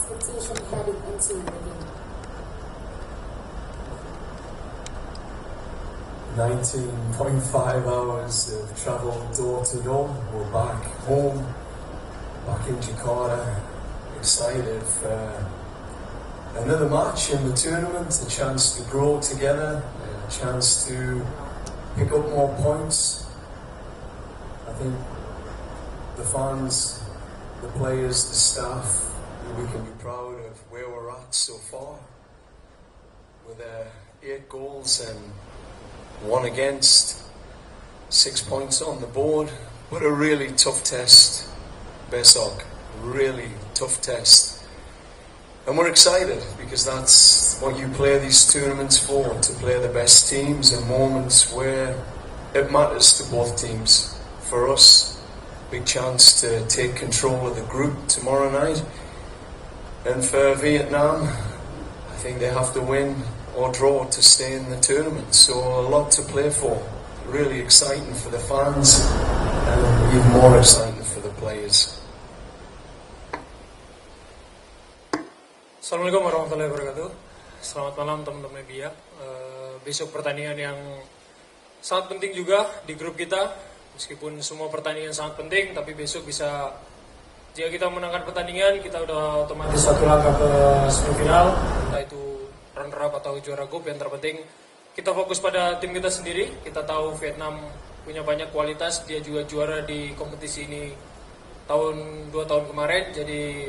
expectation heading into the game? 19.5 hours of travel door to door. We're back home, back in Jakarta, excited for another match in the tournament, a chance to grow together, a chance to pick up more points. I think the fans, the players, the staff, we can be proud of where we're at so far with 8 goals and 1 against, 6 points on the board, but a really tough test, besok, really tough test. And we're excited because that's what you play these tournaments for, to play the best teams in moments where it matters to both teams. For us, big chance to take control of the group tomorrow night. And for Vietnam, I think they have to win or draw to stay in the tournament. So a lot to play for. Really exciting for the fans and even more exciting for the players. Assalamualaikum warahmatullahi wabarakatuh. Selamat malam teman-teman media. Besok pertandingan yang sangat penting juga di grup kita. Meskipun semua pertandingan sangat penting, tapi besok bisa, jika kita menangkan pertandingan, kita udah otomatis 1 langkah ke semifinal. Entah itu runner-up atau juara grup, yang terpenting kita fokus pada tim kita sendiri. Kita tahu Vietnam punya banyak kualitas, dia juga juara di kompetisi ini 2 tahun kemarin. Jadi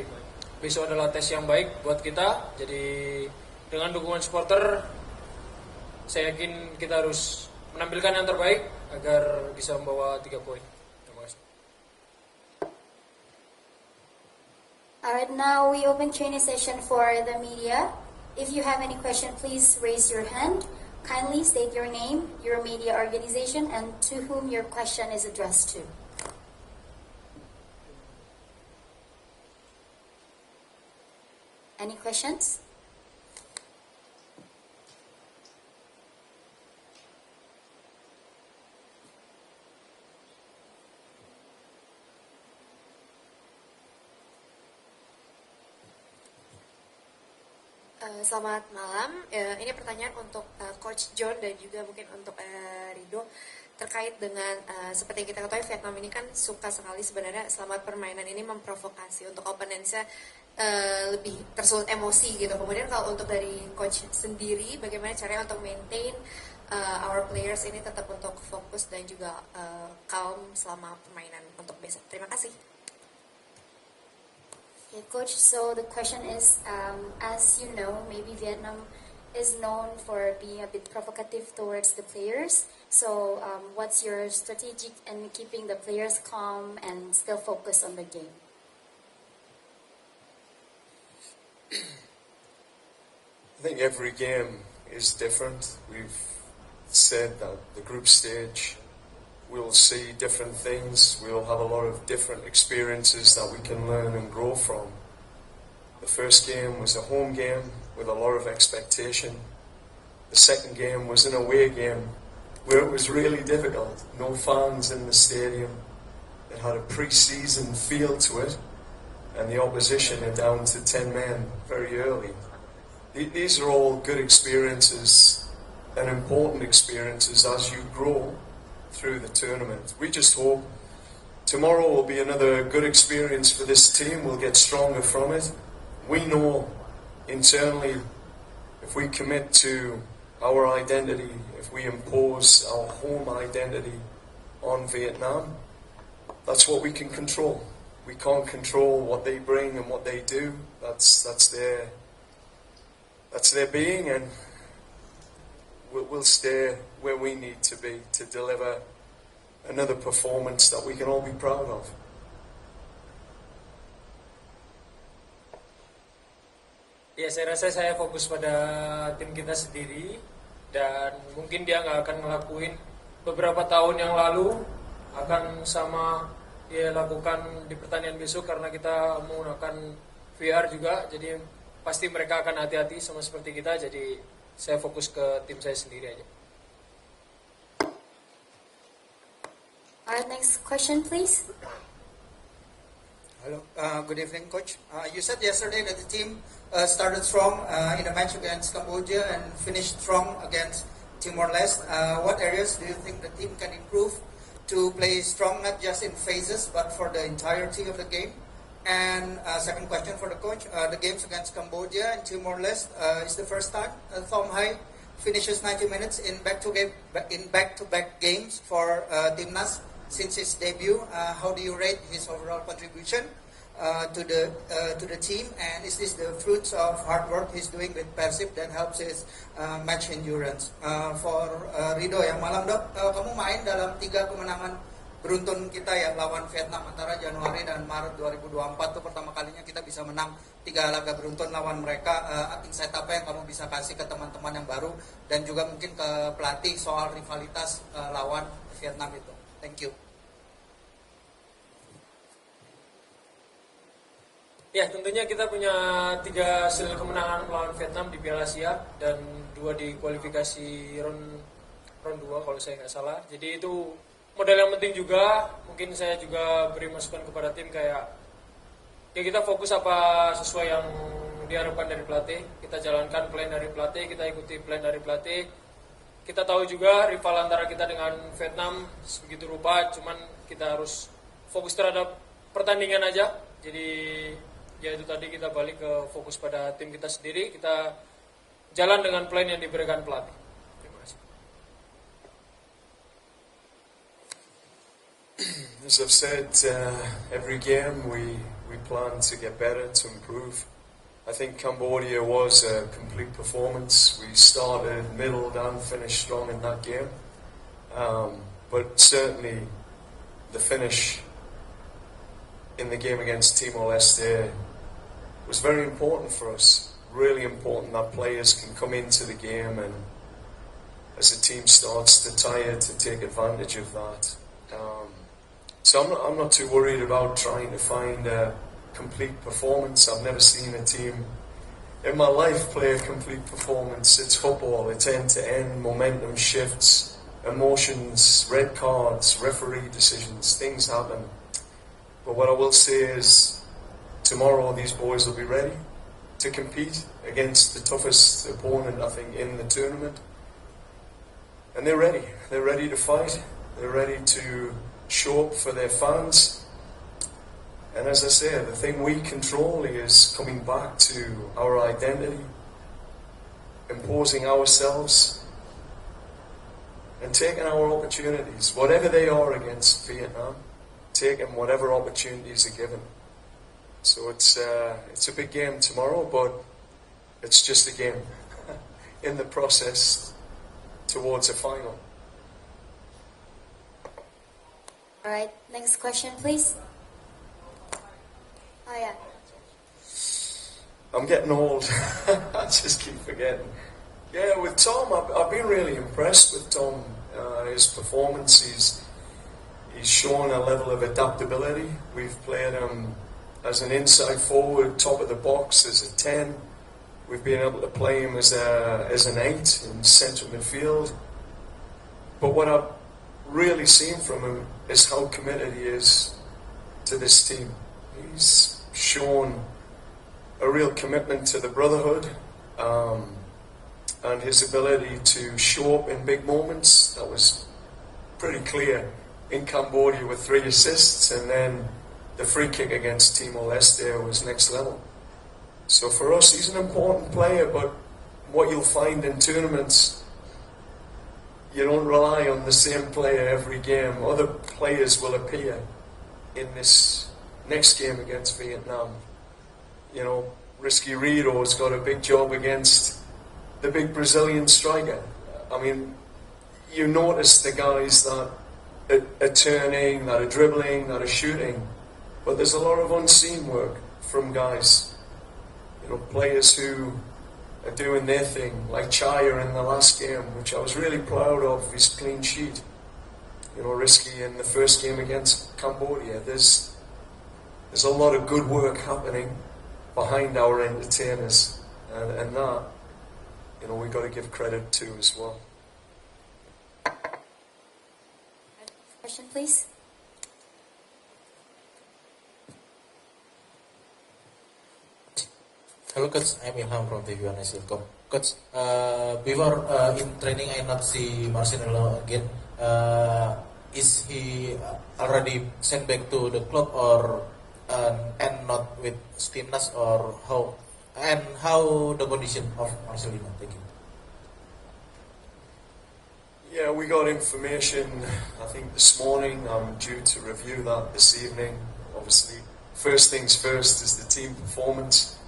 besok adalah tes yang baik buat kita. Jadi dengan dukungan supporter, saya yakin kita harus menampilkan yang terbaik agar bisa membawa 3 poin. Terima kasih. Alright, now we open Q&A session for the media. If you have any question, please raise your hand. Kindly state your name, your media organization, and to whom your question is addressed to. Any questions? Selamat malam. Ini pertanyaan untuk Coach John dan juga mungkin untuk Rido terkait dengan seperti yang kita ketahui Vietnam ini kan suka sekali sebenarnya selama permainan ini memprovokasi untuk opponentsnya lebih tersulut emosi gitu. Kemudian kalau untuk dari coach sendiri, bagaimana caranya untuk maintain our players ini tetap untuk fokus dan juga calm selama permainan untuk besok. Terima kasih. Okay, Coach, so the question is, as you know, maybe Vietnam is known for being a bit provocative towards the players. So what's your strategy in keeping the players calm and still focus on the game? I think every game is different. We've said that the group stage, we'll see different things. We'll have a lot of different experiences that we can learn and grow from. The first game was a home game with a lot of expectation. The second game was an away game where it was really difficult. No fans in the stadium. It had a pre-season feel to it. And the opposition are down to 10 men very early. These are all good experiences and important experiences as you grow through the tournament. We just hope tomorrow will be another good experience for this team. We'll get stronger from it. We know internally if we commit to our identity, if we impose our home identity on Vietnam, that's what we can control. We can't control what they bring and what they do. That's their being, and we'll stay where we need to be to deliver another performance that we can all be proud of. Ya, saya rasa saya fokus pada tim kita sendiri, dan mungkin dia nggak akan ngelakuin beberapa tahun yang lalu akan sama dia lakukan di pertandingan besok, karena kita menggunakan VR juga, jadi pasti mereka akan hati-hati sama seperti kita. Jadi saya fokus ke tim saya sendiri aja. Alright, next question please. Hello. Good evening, Coach. You said yesterday that the team started strong in the match against Cambodia and finished strong against Timor-Leste. What areas do you think the team can improve to play strong, not just in phases, but for the entirety of the game? And second question for the coach. The games against Cambodia and Timor-Leste is the first time Thom Hai finishes 90 minutes in back-to-back games for Timnas since his debut. How do you rate his overall contribution to the team? And is this the fruits of hard work he's doing with Persib that helps his match endurance? For Rido yang malam dok, kamu main dalam 3 kemenangan beruntun kita ya lawan Vietnam antara Januari dan Maret 2024 itu pertama kalinya kita bisa menang 3 laga beruntun lawan mereka. Insight apa yang kamu bisa kasih ke teman-teman yang baru dan juga mungkin ke pelatih soal rivalitas lawan Vietnam itu? Thank you. Ya, tentunya kita punya 3 hasil kemenangan melawan Vietnam di Piala Asia dan 2 di kualifikasi round 2 kalau saya nggak salah. Jadi itu modal yang penting juga. Mungkin saya juga beri masukan kepada tim kayak ya kita fokus apa sesuai yang diharapkan dari pelatih. Kita jalankan plan dari pelatih, kita ikuti plan dari pelatih. Kita tahu juga rival antara kita dengan Vietnam sebegitu rupa, cuman kita harus fokus terhadap pertandingan aja. Jadi ya itu tadi kita balik ke fokus pada tim kita sendiri, kita jalan dengan plan yang diberikan pelatih. Terima kasih. As I've said, every game we plan to get better, to improve. I think Cambodia was a complete performance. We started, middled and finished strong in that game. But certainly the finish in the game against Timor-Leste was very important for us. Really important that players can come into the game and as the team starts to tire to take advantage of that. So I'm not too worried about trying to find a complete performance. I've never seen a team in my life play a complete performance. It's football, it's end-to-end, momentum shifts, emotions, red cards, referee decisions, things happen. But what I will say is tomorrow these boys will be ready to compete against the toughest opponent I think in the tournament. And they're ready. They're ready to fight. They're ready to show up for their fans. And as I say, the thing we control is coming back to our identity, imposing ourselves, and taking our opportunities, whatever they are against Vietnam, taking whatever opportunities are given. So it's a big game tomorrow, but it's just a game in the process towards a final. All right, next question, please. Oh yeah. I'm getting old. I just keep forgetting. Yeah, with Tom, I've been really impressed with Tom. His performance, he's shown a level of adaptability. We've played him as an inside forward, top of the box, as a 10. We've been able to play him as an 8 in central midfield. But what I've really seen from him is how committed he is to this team. He's shown a real commitment to the brotherhood and his ability to show up in big moments. That was pretty clear in Cambodia with 3 assists, and then the free kick against Timor-Leste was next level. So for us, he's an important player, but what you'll find in tournaments, you don't rely on the same player every game. Other players will appear in this next game against Vietnam. You know, Risky Rido's got a big job against the big Brazilian striker. I mean, you notice the guys that are turning, that are dribbling, that are shooting, but there's a lot of unseen work from guys. You know, players who are doing their thing, like Chaya in the last game, which I was really proud of, his clean sheet. You know, Risky in the first game against Cambodia. There's a lot of good work happening behind our entertainers, and that, you know, we've got to give credit to as well. Question, please. Hello coach, I'm Ilham from TV One Silkom. Coach, before in training I not see Marcelo again. Is he already sent back to the club or and not with Timnas or how? And how the condition of Marcelino? Thank you. Yeah, we got information, I think this morning. I'm due to review that this evening. Obviously, first things first is the team performance.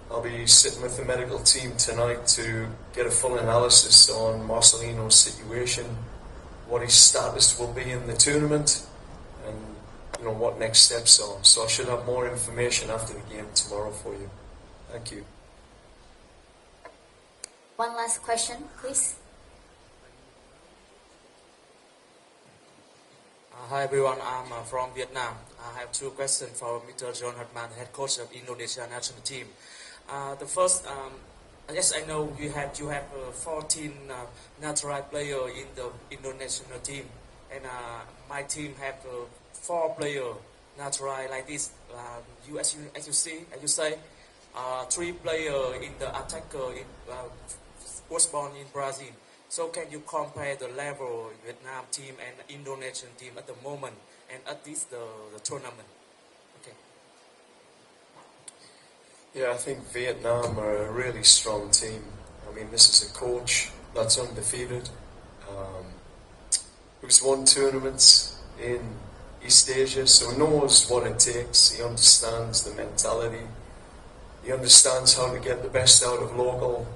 I'll be sitting with the medical team tonight to get a full analysis on Marcelino's situation, what his status will be in the tournament, and what next steps are. So I should have more information after the game tomorrow for you. Thank you. One last question, please. Hi everyone, I'm from Vietnam. I have two questions for Mr. John Herdman, head coach of Indonesia national team. The first, yes, I know you have 14 natural players in the Indonesian team, and my team have 4 players natural like this. As you say, 3 players in the attacker was born in Brazil. So can you compare the level Vietnam team and Indonesian team at the moment and at least the tournament? Okay. Yeah, I think Vietnam are a really strong team. I mean, this is a coach that's undefeated, who's won tournaments in East Asia, so knows what it takes. He understands the mentality. He understands how to get the best out of local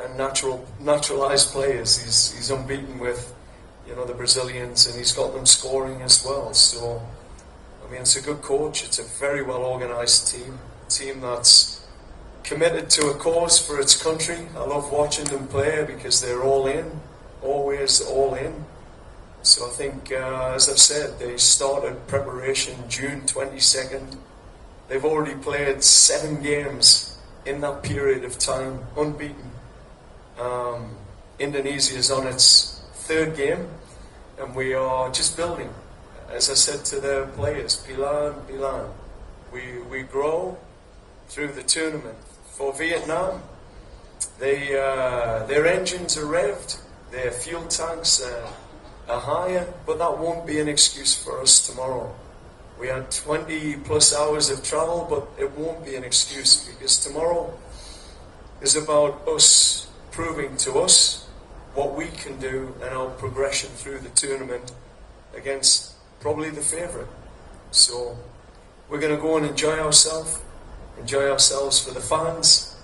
and naturalized players. He's unbeaten with, the Brazilians, and he's got them scoring as well. So, I mean, it's a good coach. It's a very well organised team. Team that's committed to a cause for its country. I love watching them play because they're all in, always all in. So I think, as I've said, they started preparation June 22nd. They've already played 7 games in that period of time, unbeaten. Indonesia is on its 3rd game, and we are just building. As I said to the players, Pilan. We grow through the tournament. For Vietnam, their engines are revved, their fuel tanks are higher, but that won't be an excuse for us tomorrow. We had 20 plus hours of travel, but it won't be an excuse, because tomorrow is about us proving to us what we can do and our progression through the tournament against probably the favourite. So we're going to go and enjoy ourselves for the fans,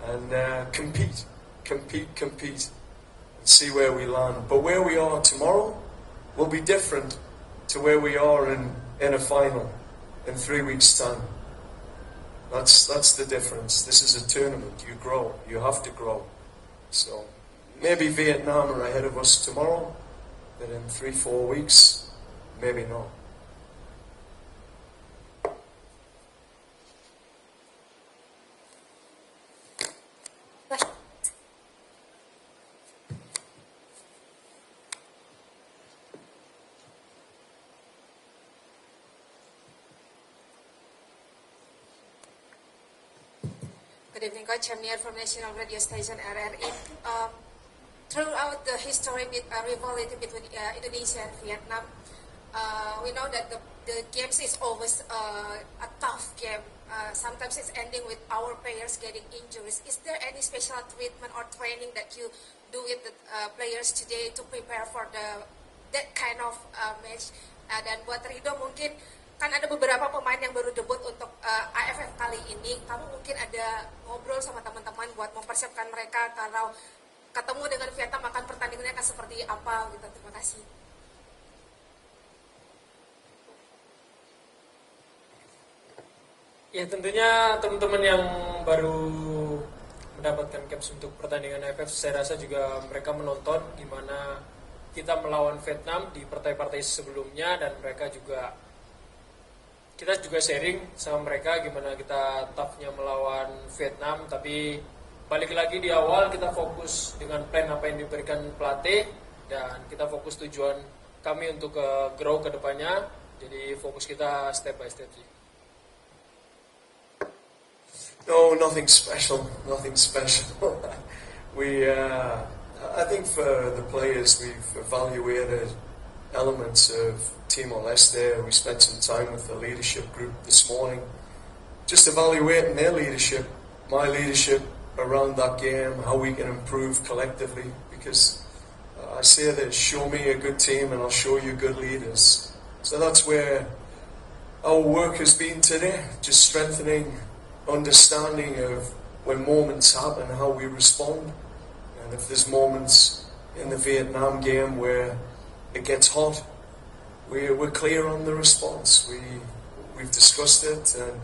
and compete, and see where we land. But where we are tomorrow will be different to where we are in a final in 3 weeks' time. That's the difference. This is a tournament. You grow. You have to grow. So maybe Vietnam are ahead of us tomorrow, but in 3-4 weeks, maybe not. Good evening, Coach. I'm Nia from National Radio Station RRI. Throughout the historic rivalry between Indonesia and Vietnam, we know that the games is always a tough game. Sometimes it's ending with our players getting injuries. Is there any special treatment or training that you do with the players today to prepare for that kind of match? Dan buat Rido, mungkin kan ada beberapa pemain yang baru debut untuk AFF kali ini. Kamu mungkin ada ngobrol sama teman-teman buat mempersiapkan mereka kalau ketemu dengan Vietnam akan pertandingannya akan seperti apa gitu. Terima kasih. Ya, tentunya teman-teman yang baru mendapatkan caps untuk pertandingan AFF, saya rasa juga mereka menonton gimana kita melawan Vietnam di partai-partai sebelumnya, dan kita juga sharing sama mereka gimana kita toughnya melawan Vietnam. Tapi balik lagi di awal, kita fokus dengan plan apa yang diberikan pelatih, dan kita fokus tujuan kami untuk grow ke depannya. Jadi fokus kita step by step sih. No, nothing special. Nothing special. I think for the players, we've evaluated elements of Timor-Leste. We spent some time with the leadership group this morning, just evaluating their leadership, my leadership around that game, how we can improve collectively. Because I say that show me a good team and I'll show you good leaders. So that's where our work has been today, just strengthening understanding of when moments happen, how we respond. And if there's moments in the Vietnam game where it gets hot, we're clear on the response. We've discussed it, and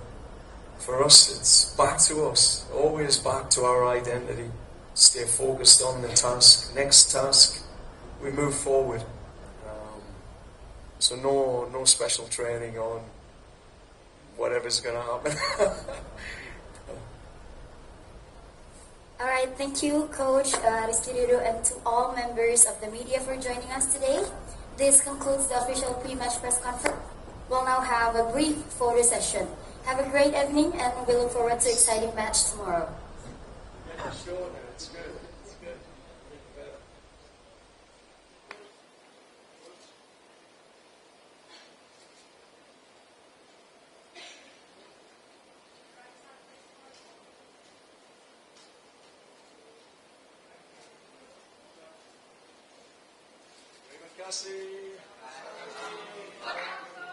for us it's back to us, always back to our identity. Stay focused on the task. Next task, we move forward. So no special training on whatever's going to happen. All right, thank you, Coach Rizky Rido, and to all members of the media for joining us today. This concludes the official pre-match press conference. We'll now have a brief photo session. Have a great evening, and we look forward to an exciting match tomorrow. Yeah, sure, it's good. It's good. Terima kasih.